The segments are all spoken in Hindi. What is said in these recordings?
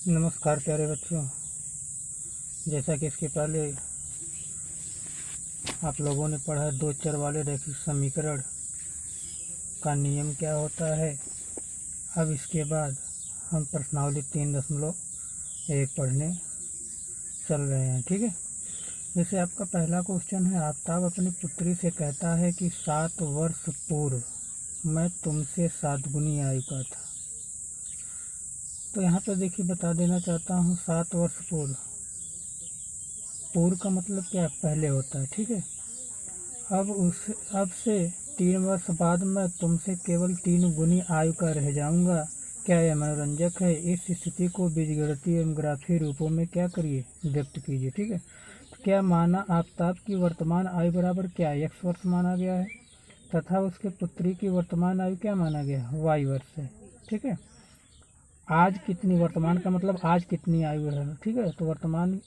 नमस्कार प्यारे बच्चों। जैसा कि इसके पहले आप लोगों ने पढ़ा दो चर वाले रैखिक समीकरण का नियम क्या होता है। अब इसके बाद हम प्रश्नावली 3.1 पढ़ने चल रहे हैं। ठीक है। जैसे आपका पहला क्वेश्चन है, आफ्ताब अपनी पुत्री से कहता है कि 7 वर्ष पूर्व मैं तुमसे 7 गुनी आयु का था। तो यहाँ पर देखिए बता देना चाहता हूँ 7 वर्ष पूर्व। पूर्व का मतलब क्या पहले होता है। ठीक है। अब से 3 वर्ष बाद मैं तुमसे केवल 3 गुनी आयु का रह जाऊंगा। क्या यह मनोरंजक है? इस स्थिति को बीजगणितीय एवं ग्राफीय रूपों में क्या करिए, व्यक्त कीजिए। ठीक है। तो क्या माना, आफ्ताब की वर्तमान आयु बराबर क्या x वर्ष माना गया है तथा उसके पुत्री की वर्तमान आयु क्या माना गया है, y वर्ष है। ठीक है। आज कितनी, वर्तमान का मतलब आज कितनी आयु है। ठीक है। तो वर्तमान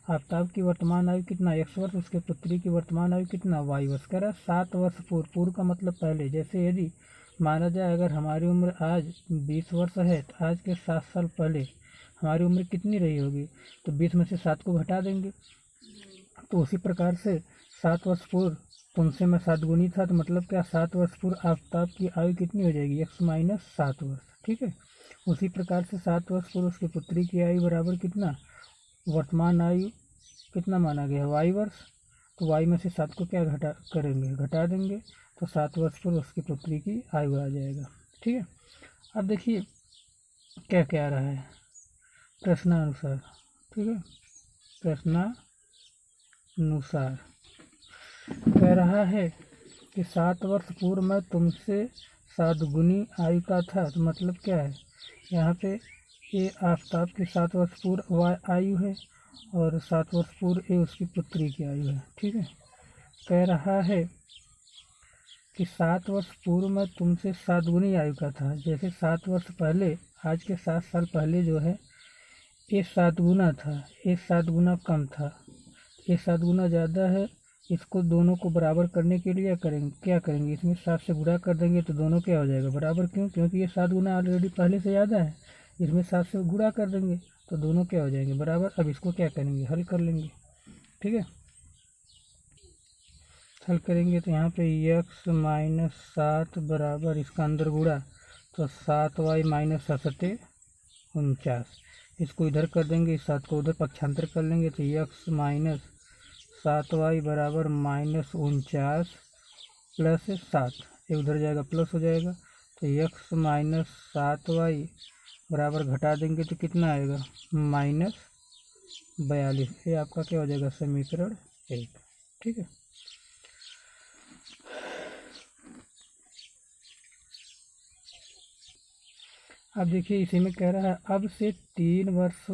आफ्ताब की वर्तमान आयु कितना, x वर्ष, उसके पुत्री की वर्तमान आयु कितना, y वर्ष। कह रहा है 7 वर्ष पूर्व। पूर्व का मतलब पहले। जैसे यदि माना जाए अगर हमारी उम्र आज 20 वर्ष है तो आज के 7 साल पहले हमारी उम्र कितनी रही होगी, तो 20 में से 7 को घटा देंगे। तो उसी प्रकार से 7 वर्ष पूर्व तुमसे मैं 7 गुनी था, तो मतलब क्या 7 वर्ष पूर्व आफ्ताब की आयु कितनी हो जाएगी, x माइनस 7 वर्ष। ठीक है। उसी प्रकार से 7 वर्ष पूर्व उसकी पुत्री की आयु बराबर कितना, वर्तमान आयु कितना माना गया है, y वर्ष। तो y में से 7 को क्या घटा देंगे। तो 7 वर्ष पूर्व उसकी पुत्री की आयु आ जाएगा। ठीक है। अब देखिए क्या क्या रहा है प्रश्नानुसार। ठीक है। प्रश्नानुसार कह रहा है कि 7 वर्ष पूर्व मैं तुमसे 7 गुनी आयु का था। तो मतलब क्या है, यहाँ पे ये आफ्ताब की 7 वर्ष पूर्व आयु है और 7 वर्ष पूर्व ये उसकी पुत्री की आयु है। ठीक है। कह रहा है कि 7 वर्ष पूर्व मैं तुमसे 7 गुनी आयु का था। जैसे 7 वर्ष पहले, आज के 7 साल पहले जो है ये 7 गुना था, ये 7 गुना कम था, ये 7 गुना ज़्यादा है। इसको दोनों को बराबर करने के लिए क्या करेंगे, इसमें 7 से गुणा कर देंगे तो दोनों क्या हो जाएगा, बराबर। क्यों? क्योंकि ये 7 गुना ऑलरेडी पहले से ज़्यादा है, इसमें 7 से गुणा कर देंगे तो दोनों क्या हो जाएंगे, बराबर। अब इसको क्या करेंगे, हल कर लेंगे। ठीक है। हल करेंगे तो यहाँ पे x माइनस 7 बराबर इसका अंदर गुणा तो 7y माइनस 7 49। इसको इधर कर देंगे, इस 7 को उधर पक्षांतर कर लेंगे तो x माइनस 7y बराबर माइनस 49 प्लस 7, ये उधर जाएगा प्लस हो जाएगा। तो x माइनस 7y बराबर घटा देंगे तो कितना आएगा, माइनस 42। ये आपका क्या हो जाएगा, समीकरण 1। ठीक है। अब देखिए इसी में कह रहा है अब से 3 वर्ष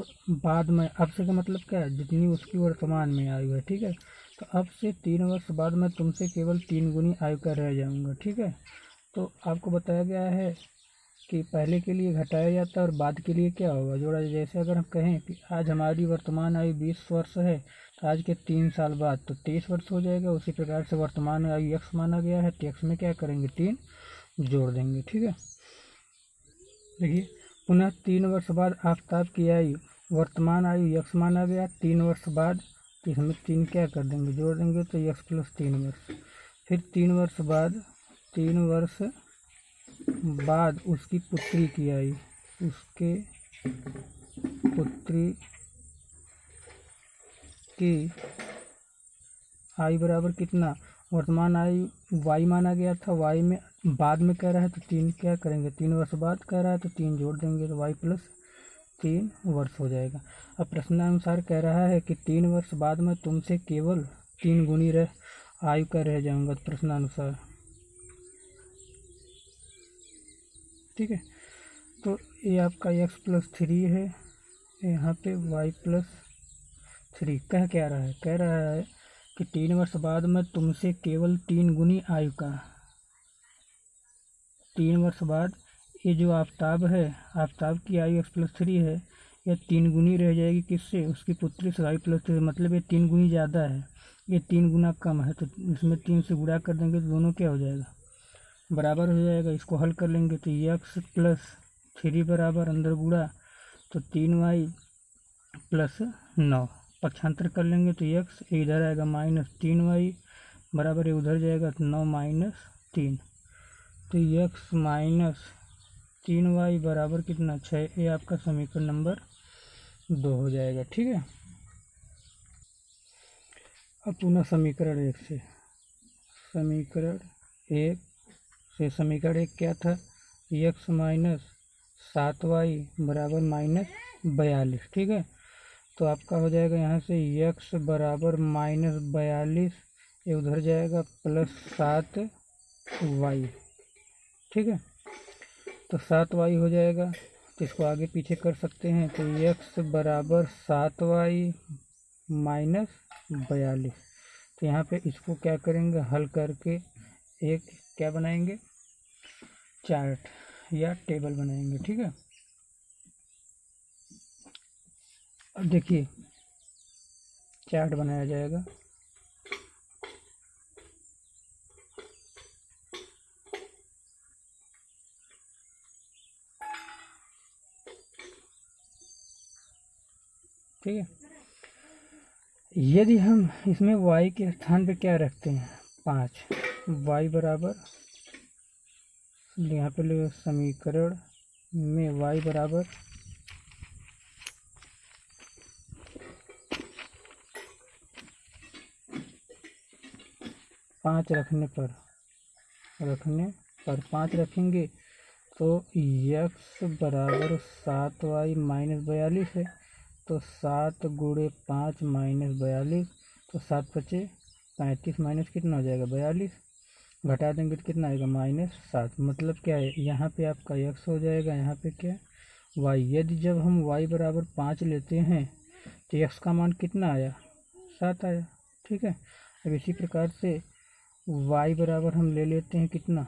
बाद में, अब से का मतलब क्या है, जितनी उसकी वर्तमान में आयु है। ठीक है। तो अब से 3 वर्ष बाद मैं तुमसे केवल 3 गुनी आयु का रह जाऊंगा। ठीक है। तो आपको बताया गया है कि पहले के लिए घटाया जाता है और बाद के लिए क्या होगा, जोड़ा। जैसे अगर हम कहें कि आज हमारी वर्तमान आयु 20 वर्ष है तो आज के 3 साल बाद तो 23 वर्ष हो जाएगा। उसी प्रकार से वर्तमान आयु x माना गया है तो x में क्या करेंगे, 3 जोड़ देंगे। ठीक है। देखिए पुनः 3 वर्ष बाद आफ्ताब की आयु, वर्तमान आयु x माना गया, 3 वर्ष बाद तो इसमें 3 क्या कर देंगे, जोड़ देंगे तो x प्लस 3 वर्ष। फिर 3 वर्ष बाद उसकी पुत्री की आयु, उसके पुत्री की आयु बराबर कितना, वर्तमान आयु y माना गया था, y में बाद में कह रहा है तो 3 क्या करेंगे, 3 वर्ष बाद कह रहा है तो 3 जोड़ देंगे तो y प्लस 3 वर्ष हो जाएगा। अब प्रश्नानुसार कह रहा है कि 3 वर्ष बाद मैं तुमसे केवल 3 गुनी आयु का रह जाऊंगा, प्रश्नानुसार। ठीक है। तो ये आपका x प्लस 3 है, यहाँ पे y प्लस 3 क्या रहा है, कह रहा है कि 3 वर्ष बाद मैं तुमसे केवल 3 गुनी आयु का, 3 वर्ष बाद ये जो आफ्ताब है, आफ्ताब की आयु x प्लस 3 है, यह 3 गुनी रह जाएगी किससे, उसकी पुत्री से, y प्लस 3। मतलब ये 3 गुनी ज़्यादा है, ये 3 गुना कम है, तो इसमें 3 से गुणा कर देंगे तो दोनों क्या हो जाएगा, बराबर हो जाएगा। इसको हल कर लेंगे तो x प्लस 3 बराबर अंदर गुणा तो 3y प्लस 9, पक्षांतर कर लेंगे तो x इधर आएगा -3y बराबर ये उधर जाएगा तो 9 - 3, तो x - 3y बराबर कितना 6। ये आपका समीकरण नंबर 2 हो जाएगा। ठीक है। अब पुनः समीकरण 1 से, समीकरण 1 से समीकरण 1 क्या था, x - 7y बराबर -42। ठीक है। तो आपका हो जाएगा यहाँ से x बराबर -42, ये उधर जाएगा +7y। ठीक है। तो 7y हो जाएगा, तो इसको आगे पीछे कर सकते हैं। तो x बराबर 7y - 42। तो यहाँ पे इसको क्या करेंगे, हल करके एक क्या बनाएंगे, चार्ट या टेबल बनाएंगे। ठीक है। अब देखिए चार्ट बनाया जाएगा। ठीक है। यदि हम इसमें y के स्थान पे क्या रखते हैं, 5, y बराबर, यहाँ पे ले समीकरण में y बराबर 5 रखने पर 5 रखेंगे तो x बराबर 7y - 42 है। तो 7 गुणे 5 - 42, तो 7 × 35 माइनस कितना हो जाएगा 42, घटा देंगे तो कितना आएगा -7। मतलब क्या है, यहाँ पे आपका x हो जाएगा, यहाँ पे क्या y। यदि जब हम y बराबर 5 लेते हैं तो x का मान कितना आया, 7 आया। ठीक है। अब इसी प्रकार से y बराबर हम ले लेते हैं कितना,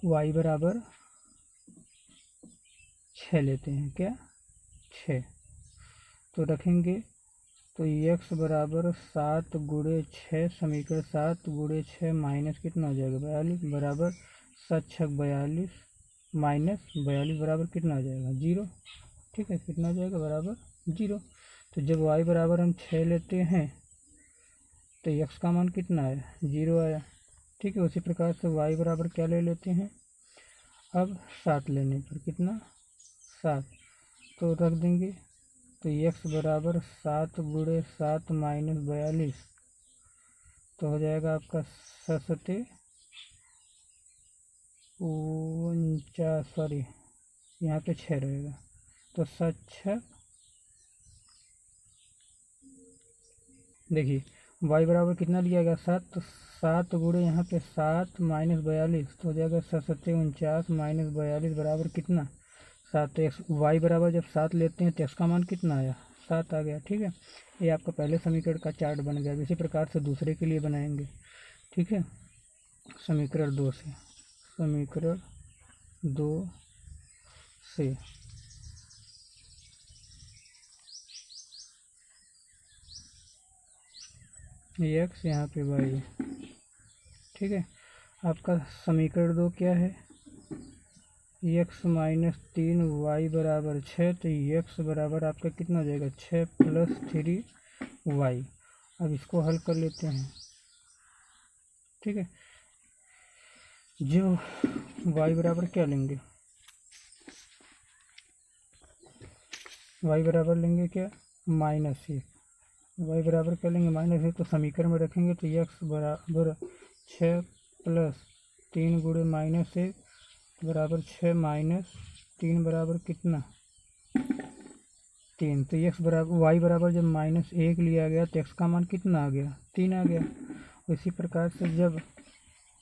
y बराबर 6 लेते हैं, क्या 6। तो रखेंगे तो x बराबर 7 गुणे 6, समीकरण 7 गुणे 6 माइनस कितना हो जाएगा 42 बराबर 7 × 42 माइनस 42 बराबर कितना हो जाएगा 0। ठीक है। कितना हो जाएगा बराबर 0। तो जब y बराबर हम 6 लेते हैं तो x का मान कितना आया 0 आया। ठीक है। उसी प्रकार से y बराबर क्या ले लेते हैं, अब 7 लेने पर कितना 7, तो रख देंगे तो x बराबर 7 गुणे 7 माइनस 42, तो हो जाएगा आपका 7 49, सॉरी यहाँ पे 6 रहेगा, तो 7 6, देखिए y बराबर कितना लिया गया 7, तो 7 गुणे यहाँ पे 7 माइनस 42, तो हो जाएगा 7 49 माइनस 42 बराबर कितना 7। एक्स y बराबर जब 7 लेते हैं तो x का मान कितना आया 7 आ गया। ठीक है। ये आपका पहले समीकरण का चार्ट बन गया। इसी प्रकार से दूसरे के लिए बनाएंगे। ठीक है। समीकरण 2 से, समीकरण 2 से x यहाँ पे y। ठीक है। आपका समीकरण 2 क्या है, x - 3y बराबर 6, तो x बराबर आपका कितना हो जाएगा 6 + 3y। अब इसको हल कर लेते हैं। ठीक है। जो y बराबर क्या लेंगे, y बराबर लेंगे क्या -1, y बराबर क्या लेंगे -1, तो समीकरण में रखेंगे तो x बराबर 6 + 3 गुणे -1 बराबर 6 - 3 बराबर कितना 3। तो x बराबर y बराबर जब -1 लिया गया तो x का मान कितना आ गया 3 आ गया। इसी प्रकार से जब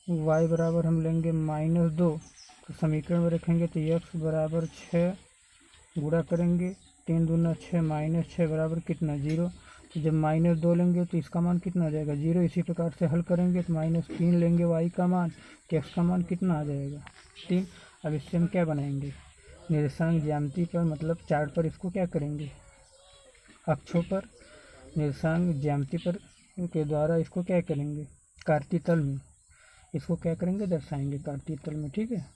y बराबर हम लेंगे -2, तो समीकरण में रखेंगे तो x बराबर 6 गुणा करेंगे 3 दूना 6 -6 बराबर कितना 0। तो जब -2 लेंगे तो इसका मान कितना आ जाएगा 0। इसी प्रकार से हल करेंगे तो -3 लेंगे y का मान, तो x का मान कितना आ जाएगा 3। अब इससे हम क्या बनाएंगे, निर्देशांक ज्यामिति पर, मतलब चार्ट पर इसको क्या करेंगे, अक्षों पर निर्देशांक ज्यामिति पर के द्वारा इसको क्या करेंगे, कार्तीय तल में इसको क्या करेंगे, दर्शाएंगे कार्तीय तल में। ठीक है।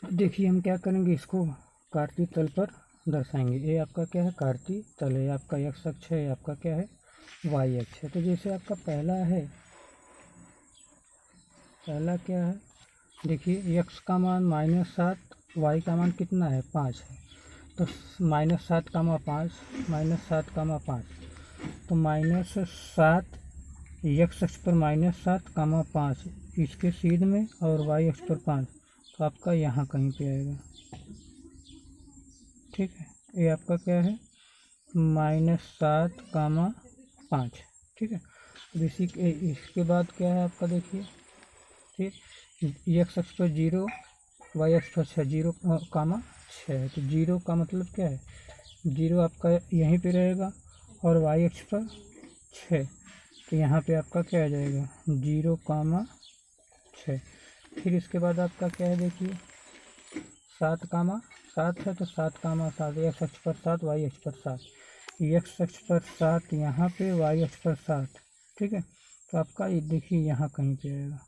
देखिए हम क्या करेंगे, इसको कार्तीय तल पर दर्शाएंगे। ये आपका क्या है, कार्तीय तल है, आपका एक्स अक्ष है, आपका क्या है, वाई अक्ष है। तो जैसे आपका पहला है, पहला क्या है, देखिए एक्स का मान -7, वाई का मान कितना है, 5 है। तो -7, -5, -7, तो -7 एक्स अक्ष पर -7, 5 इसके सीध में और वाई अक्ष पर 5, तो आपका यहाँ कहीं पे आएगा। ठीक है, ये आपका क्या है, -7, 5। ठीक है, अब इसके बाद क्या है आपका, देखिए ठीक, एक्स अक्ष पर 0, वाई अक्ष पर 6, 0, 6 है। तो 0 का मतलब क्या है, 0 आपका यहीं पे रहेगा और वाई अक्ष पर 6, तो यहाँ पे आपका क्या आ जाएगा, 0, 6। फिर इसके बाद आपका क्या है, देखिए 7, 7 है, तो 7, 7 एक्स अक्ष पर 7, वाई अक्ष पर 7, एक्स अक्ष पर 7 यहाँ पे, वाई अक्ष पर 7। ठीक है, तो आपका ये देखिए यहाँ कहीं पे आएगा।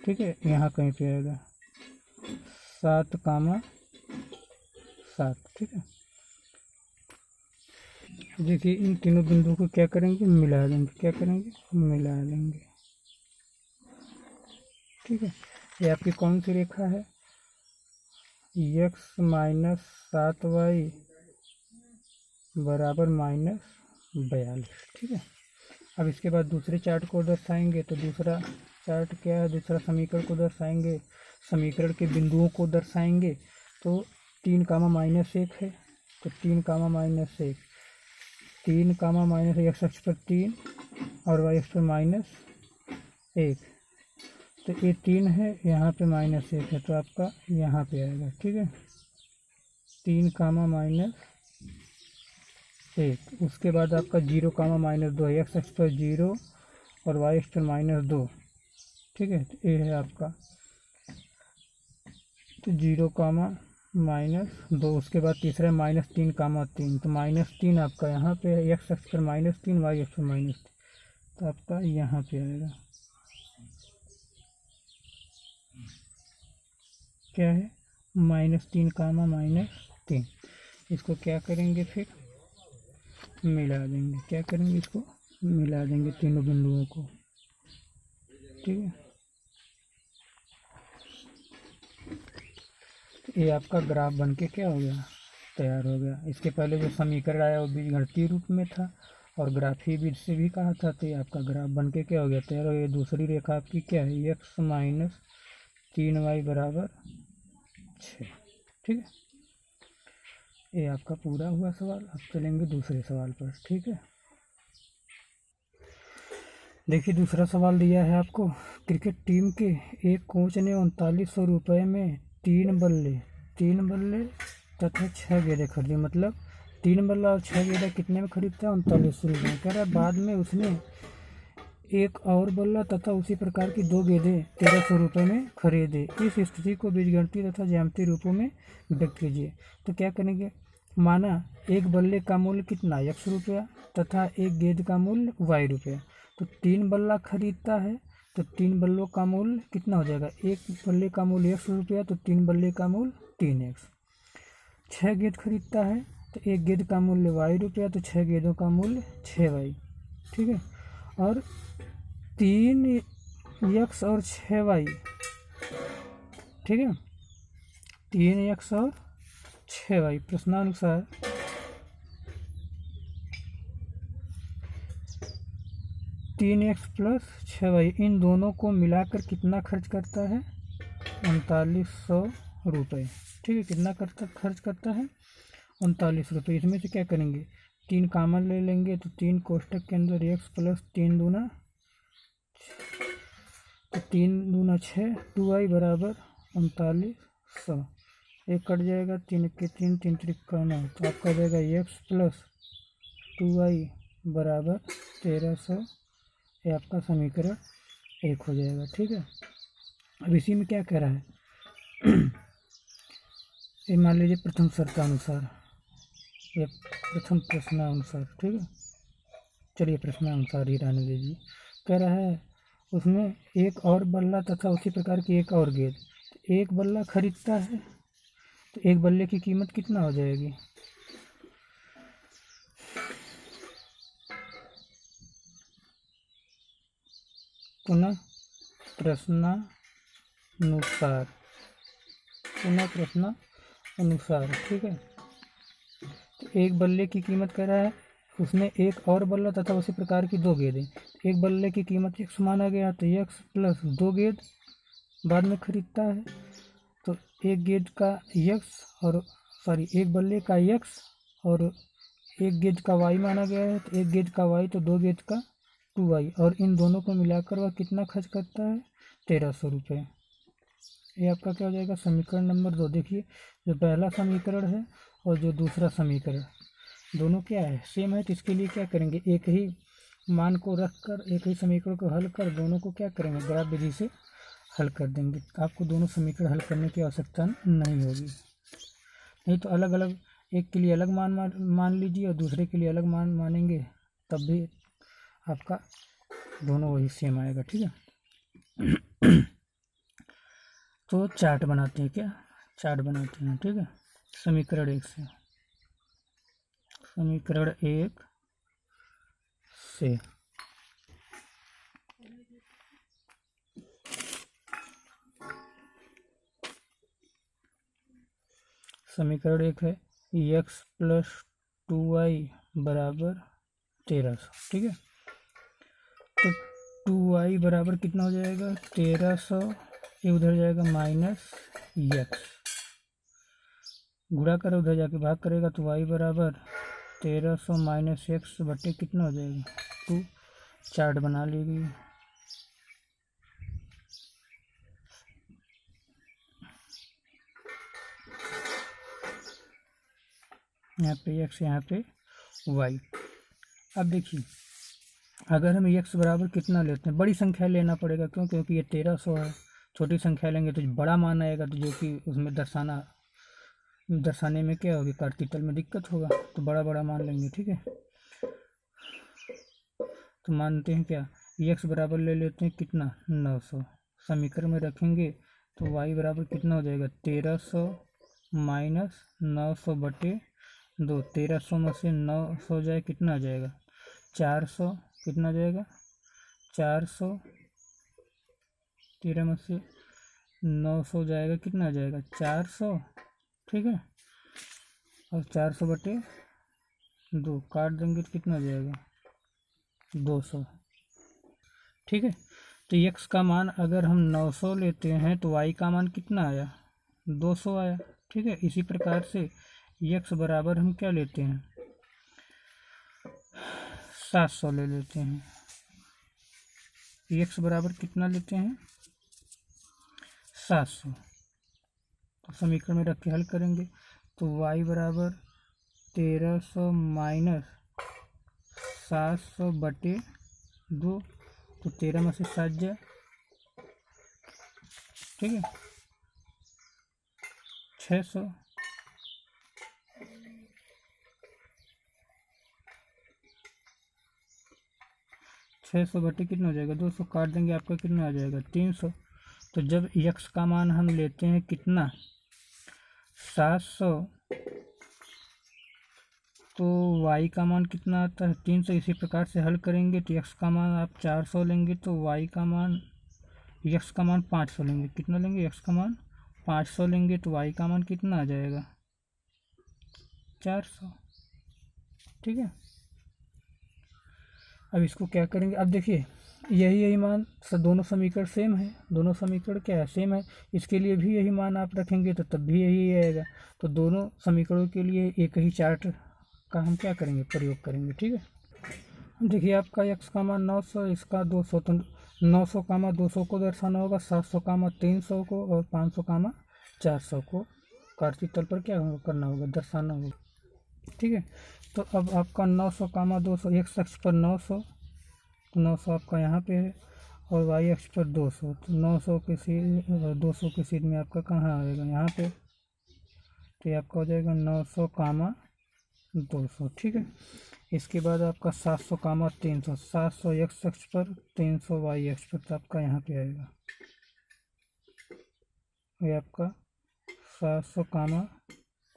ठीक है, यहाँ कहीं पे आएगा 7, 7। ठीक है, देखिए इन तीनों बिंदुओं को क्या करेंगे, मिला देंगे। क्या करेंगे, मिला देंगे। ठीक है, ये आपकी कौन सी रेखा है, x -7y बराबर -42। ठीक है, अब इसके बाद दूसरे चार्ट को दर्शाएंगे। तो दूसरा चार्ट क्या है, दूसरा समीकरण को दर्शाएंगे, समीकरण के बिंदुओं को दर्शाएंगे। तो 3, -1 है, तो 3, -1, 3, एक्स अक्ष पर 3 और वाई अक्ष पर -1, तो ये 3 है, यहाँ पे -1 है, तो आपका यहाँ पे आएगा। ठीक है, 3, -1। उसके बाद आपका 0, -2 एक्स अक्ष पर 0 और वाई अक्ष पर -2। ठीक है, तो ये है आपका, तो 0, -2। उसके बाद तीसरा -3, -3, तो -3 आपका यहाँ पे है, एक्स अक्ष पर -3, वाई अक्ष पर -3, तो आपका यहाँ पे आएगा। क्या है, -3, -3। इसको क्या करेंगे, फिर मिला देंगे। क्या करेंगे, इसको मिला देंगे तीनों बिंदुओं को। ठीक है, ये आपका ग्राफ बनके क्या हो गया, तैयार हो गया। इसके पहले जो समीकरण आया वो बीजगणितीय रूप में था और ग्राफीय विधि से भी कहा था, तो ये आपका ग्राफ बनके क्या हो गया, तैयार हो गया। ये दूसरी रेखा आपकी क्या है, x -3y बराबर 6। ठीक है, ये आपका पूरा हुआ सवाल। अब चलेंगे दूसरे सवाल पर। ठीक है, देखिए दूसरा सवाल दिया है आपको, क्रिकेट टीम के एक कोच ने 3900 रुपये में 3 बल्ले तथा 6 गेंदें खरीदी। मतलब 3 बल्ला और 6 गेंदें कितने में खरीदता है, 3900 रुपये में। कह रहा है बाद में उसने एक और बल्ला तथा उसी प्रकार की 2 गेंदें 1300 रुपये में खरीदे। इस स्थिति को बीजगणितीय तथा ज्यामितीय रूपों में व्यक्त कीजिए। तो क्या करेंगे, माना एक बल्ले का मूल्य कितना, ₹100 तथा एक गेंद का मूल्य ₹y। तो 3 बल्ला खरीदता है, तो 3 बल्लों का मूल्य कितना हो जाएगा, एक बल्ले का मूल्य ₹100, तो 3 बल्ले का मूल्य 3x। 6 गेंद खरीदता है, तो एक गेंद का मूल्य ₹y, तो 6 गेंदों का मूल्य 6y। ठीक है, और 3x और 6y। ठीक है, 3x और 6y प्रश्नानुसार 3x + 6y इन दोनों को मिलाकर कितना खर्च करता है, 3900 रुपये। ठीक है, कितना खर्च करता है, 39 रुपये। इसमें से क्या करेंगे, 3 कॉमन ले लेंगे, तो 3 कोष्टक के अंदर x + 3 दूना, तो 3 दूना 6, 2y बराबर 3900। एक कट जाएगा, 3 के 3, 3 त्रिक 9, तो आपका जाएगा x + 2y बराबर 1300। ये आपका समीकरण 1 हो जाएगा। ठीक है, अब इसी में क्या कह रहा है, ये मान लीजिए प्रथम शर्तानुसार, ये प्रथम प्रश्नानुसार। ठीक है, चलिए प्रश्नानुसार ही रहने दीजिए। कह रहा है उसमें एक और बल्ला तथा उसी प्रकार की एक और गेंद। एक बल्ला खरीदता है तो एक बल्ले की कीमत कितना हो जाएगी? पुनः प्रश्नानुसार, ठीक है। तो एक बल्ले की कीमत कह रहा है, उसने एक और बल्ला तथा उसी प्रकार की दो गेंदें, एक बल्ले की कीमत x माना गया तो x प्लस दो गेंद बाद में खरीदता है। तो एक गेंद का एक बल्ले का x और एक गेंद का y माना गया है, तो एक गेंद का y तो दो गेंद का 2y, और इन दोनों को मिलाकर वह कितना खर्च करता है? 1300 रुपये। ये आपका क्या हो जाएगा? समीकरण नंबर 2। देखिए, जो पहला समीकरण है और जो दूसरा समीकरण, दोनों क्या है? सेम है। तो इसके लिए क्या करेंगे? एक ही मान को रखकर, एक ही समीकरण को हल कर दोनों को क्या करेंगे? ग्राफ विधि से हल कर देंगे। आपको दोनों समीकरण हल करने की आवश्यकता नहीं होगी। नहीं तो अलग अलग, एक के लिए अलग मान लीजिए और दूसरे के लिए अलग मान मानेंगे, तब भी आपका दोनों वही सेम आएगा। ठीक है। तो चार्ट बनाते हैं। क्या चार्ट बनाते हैं? ठीक है। समीकरण 1 से, समीकरण 1 से समीकरण 1 है x प्लस 2y बराबर 1300। ठीक है। तो 2y बराबर कितना हो जाएगा? 1300, ये उधर जाएगा माइनस x, गुणा कर उधर जाके भाग करेगा तो y बराबर 1300 माइनस x बटे कितना हो जाएगा? 2। चार्ट बना लेगी। यहाँ पे x, यहाँ पे y। अब देखिए, अगर हम x बराबर कितना लेते हैं, बड़ी संख्या लेना पड़ेगा। क्यों? क्योंकि ये 1300 है। छोटी संख्या लेंगे तो बड़ा मान आएगा, तो जो कि उसमें दर्शाने में क्या होगी? कार्तितल में दिक्कत होगा। तो बड़ा बड़ा मान लेंगे। ठीक है। तो मानते हैं क्या? x बराबर ले लेते हैं कितना? 900। समीकरण में रखेंगे तो y बराबर कितना हो जाएगा? 1300 माइनस 900 बटे 2। 1300 में से 900 जाए कितना आ जाएगा? 400। कितना जाएगा? 400। 13 में से 900 जाएगा कितना आ जाएगा? 400। ठीक है। और 400 बटे 2 काट देंगे तो कितना आ जाएगा? 200। ठीक है। तो x का मान अगर हम 900 लेते हैं तो y का मान कितना आया? 200 आया। ठीक है। इसी प्रकार से x बराबर हम क्या लेते हैं? 700 ले लेते हैं। x बराबर कितना लेते हैं? 700। तो समीकरण में रख के हल करेंगे तो y बराबर 1300 माइनस 700 बटे 2। तो 13 में से 7 जाए। ठीक है। 600। 600 बटे कितना हो जाएगा? 200 काट देंगे, आपका कितना आ जाएगा? 300। तो जब x का मान हम लेते हैं कितना? 700, तो y का मान कितना आता है? 300। इसी प्रकार से हल करेंगे तो x का मान आप 400 लेंगे तो y का मान, x का मान 500 लेंगे। कितना लेंगे? x का मान 500 लेंगे तो y का मान कितना आ जाएगा? 400। ठीक है। अब इसको क्या करेंगे? अब देखिए, यही मान दोनों समीकरण सेम है। दोनों समीकरण क्या है? सेम है। इसके लिए भी यही मान आप रखेंगे तो तब भी यही आएगा। तो दोनों समीकरणों के लिए एक ही चार्ट का हम क्या करेंगे? प्रयोग करेंगे। ठीक है। देखिए, आपका x का मान 900, इसका 200। तो 900 कामा 200 को दर्शाना होगा, 700 कामा 300 को, और 500 कामा 400 को कार्तिक तल पर क्या करना होगा? दर्शाना होगा। ठीक है। तो अब आपका 900 कामा 200, x अक्ष पर 900, तो 900 आपका यहाँ पे है, और y अक्ष पर 200। तो 900 के सीध 200 के सीध में आपका कहाँ आएगा? यहाँ पे। तो ये आपका हो जाएगा 900 कामा 200। ठीक है। इसके बाद आपका 700 कामा 300, 700 x अक्ष पर, 300 y अक्ष पर, तो आपका यहाँ पे आएगा। ये आपका 700 कामा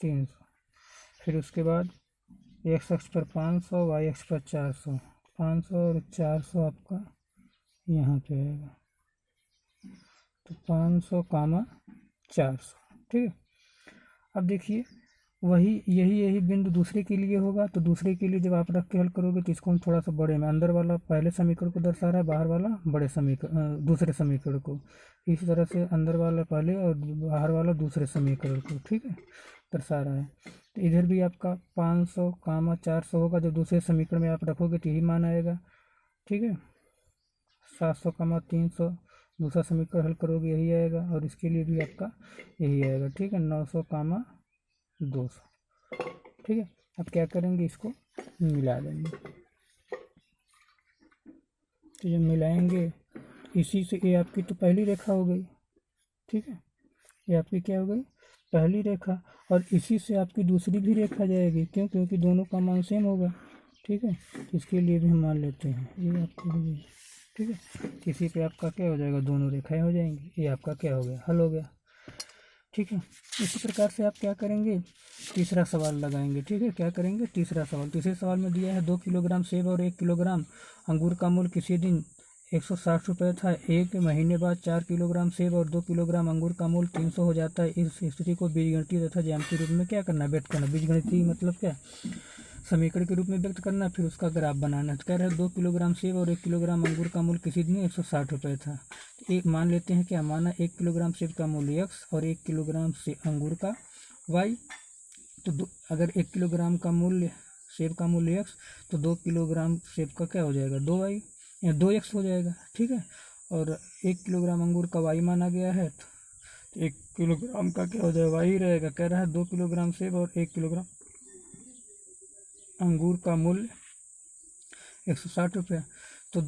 300। फिर उसके बाद x अक्ष पर 500, y अक्ष पर 400। 500 और 400 आपका यहाँ पे आएगा, तो 500 कामा 400। ठीक है। अब देखिए वही यही बिंदु दूसरे के लिए होगा, तो दूसरे के लिए जब आप रख के हल करोगे तो इसको हम थोड़ा सा बड़े में, अंदर वाला पहले समीकरण को दर्शा रहा है, बाहर वाला बड़े समीकरण दूसरे समीकरण को। इस तरह से अंदर वाला पहले और बाहर वाला दूसरे समीकरण को, ठीक है, दर्शा रहा है। तो इधर भी आपका 500 कामा 400 होगा, जब दूसरे समीकरण में आप रखोगे तो यही मान आएगा। ठीक है। 700 कामा 300 दूसरा समीकरण हल करोगे यही आएगा, और इसके लिए भी आपका यही आएगा। ठीक है। 900 कामा 200। ठीक है। अब क्या करेंगे, इसको मिला देंगे। तो जब मिलाएंगे इसी से ये आपकी तो पहली रेखा हो गई। ठीक है। ये आपकी क्या हो गई, पहली रेखा, और इसी से आपकी दूसरी भी रेखा जाएगी। क्यों? क्योंकि दोनों का मान सेम होगा। ठीक है। इसके लिए भी हम मान लेते हैं ये आपकी हो गई। ठीक है। इसी पे आपका क्या हो जाएगा, दोनों रेखाएं हो जाएंगी। ये आपका क्या हो गया, हल हो गया। ठीक है। इसी प्रकार से आप क्या करेंगे, तीसरा सवाल लगाएंगे। ठीक है। क्या करेंगे, तीसरा सवाल। तीसरे सवाल में दिया है 2 किलोग्राम सेब और 1 किलोग्राम अंगूर का मूल्य किसी दिन 160 रुपये था। एक महीने बाद 4 किलोग्राम सेब और 2 किलोग्राम अंगूर का मूल्य 300 हो जाता है। इस स्थिति को बीजगणितीय तथा ज्यामितीय रूप में क्या करना, व्यक्त करना। बीजगणितीय मतलब क्या, समीकरण के रूप में व्यक्त करना, फिर उसका ग्राफ बनाना। तो कह रहे हैं 2 किलोग्राम सेब और 1 किलोग्राम अंगूर का मूल्य किसी दिन 160 रुपये था। तो एक मान लेते हैं, क्या माना, 1 किलोग्राम सेब का मूल्य x और 1 किलोग्राम से अंगूर का y। तो अगर 1 किलोग्राम का मूल्य सेब का मूल्य x, तो 2 किलोग्राम सेब का क्या हो जाएगा, 2y या 2x हो जाएगा। ठीक है। और 1 किलोग्राम अंगूर का y माना गया है, तो 1 किलोग्राम का क्या हो जाएगा, y ही रहेगा। कह रहा है 2 किलोग्राम सेब और 1 किलोग्राम अंगूर का मूल्य 160 रुपये। तो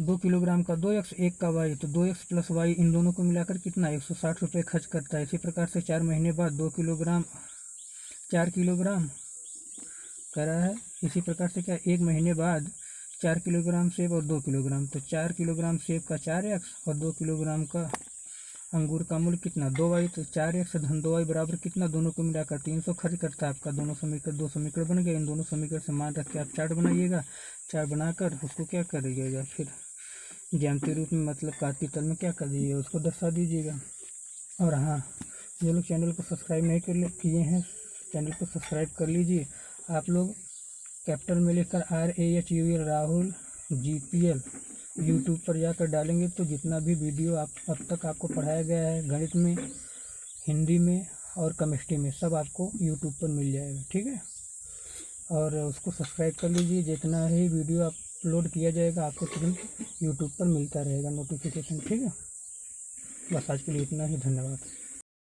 2 किलोग्राम का 2x, 1 का y, तो 2x प्लस y इन दोनों को मिलाकर कितना 160 रुपये खर्च करता है। इसी प्रकार से 4 महीने बाद 4 किलोग्राम कह रहा है। इसी प्रकार से क्या, 1 महीने बाद 4 किलोग्राम सेब और 2 किलोग्राम, तो 4 किलोग्राम सेब का 4x और 2 किलोग्राम का अंगूर का मूल्य कितना 2y। तो 4x धन 2y बराबर कितना, दोनों को मिलाकर 300 खर्च करता है आपका। दोनों समीकरण, 2 समीकरण बन गए। इन दोनों समीकरण से मान रख के आप चार्ट बनाइएगा। चार्ट बनाकर उसको क्या करिएगा, फिर ज्यामितीय रूप में मतलब कार्तीय तल में क्या कर दीजिएगा, उसको दर्शा दीजिएगा। और हाँ, जो लोग चैनल को सब्सक्राइब नहीं किए हैं, चैनल को सब्सक्राइब कर लीजिए। आप लोग कैपिटल में लिखकर RAHUL राहुल GPL यूट्यूब पर जाकर डालेंगे तो जितना भी वीडियो आप अब तक आपको पढ़ाया गया है गणित में, हिंदी में और केमिस्ट्री में, सब आपको यूट्यूब पर मिल जाएगा। ठीक है। और उसको सब्सक्राइब कर लीजिए। जितना ही वीडियो अपलोड किया जाएगा आपको तुरंत यूट्यूब पर मिलता रहेगा नोटिफिकेशन। ठीक है। बस आज के लिए इतना ही, धन्यवाद।